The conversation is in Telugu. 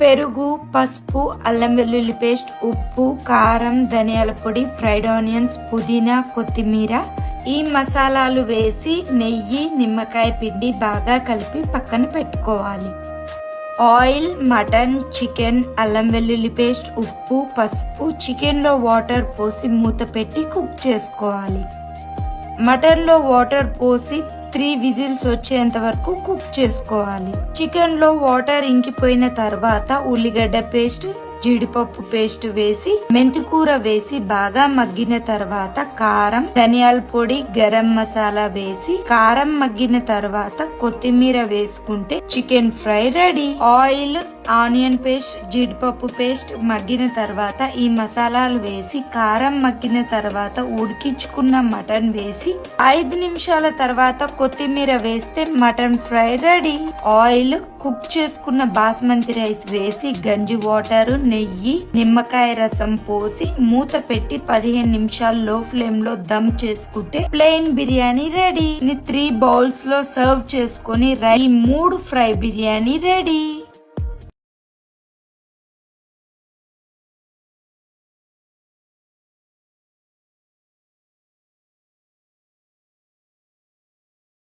పెరుగు, పసుపు, అల్లం వెల్లుల్లి పేస్ట్, ఉప్పు, కారం, ధనియాల పొడి, ఫ్రైడ్ ఆనియన్స్, పుదీనా, కొత్తిమీర ఈ మసాలాలు వేసి నెయ్యి, నిమ్మకాయ పిండి బాగా కలిపి పక్కన పెట్టుకోవాలి. ఆయిల్, మటన్, చికెన్, అల్లం వెల్లుల్లి పేస్ట్, ఉప్పు, పసుపు, చికెన్లో వాటర్ పోసి మూత పెట్టి కుక్ చేసుకోవాలి. మటన్లో వాటర్ పోసి 3 విజిల్స్ వచ్చేంత వరకు కుక్ చేసుకోవాలి. చికెన్లో వాటర్ ఇంకిపోయిన తర్వాత ఉల్లిగడ్డ పేస్ట్, జీడిపప్పు పేస్ట్ వేసి మెంతికూర వేసి బాగా మగ్గిన తర్వాత కారం, ధనియాల పొడి, గరం మసాలా వేసి కారం మగ్గిన తర్వాత కొత్తిమీర వేసుకుంటే chicken fry ready. Oil, onion paste, జీడిపప్పు పేస్ట్ మగ్గిన తర్వాత ఈ మసాలాలు వేసి కారం మగ్గిన తర్వాత ఉడికించుకున్న మటన్ వేసి 5 నిమిషాల తర్వాత కొత్తిమీర వేస్తే mutton fry ready. Oil, cook చేసుకున్న బాస్మతి రైస్ వేసి గంజి వాటర్, నెయ్యి, నిమ్మకాయ రసం పోసి మూత పెట్టి 15 నిమిషాలు లో ఫ్లేమ్ లో దమ్ చేసుకుంటే ప్లెయిన్ బిర్యానీ రెడీ. 3 బౌల్స్ లో సర్వ్ చేసుకుని 3 ఫ్రై బిర్యానీ రెడీ.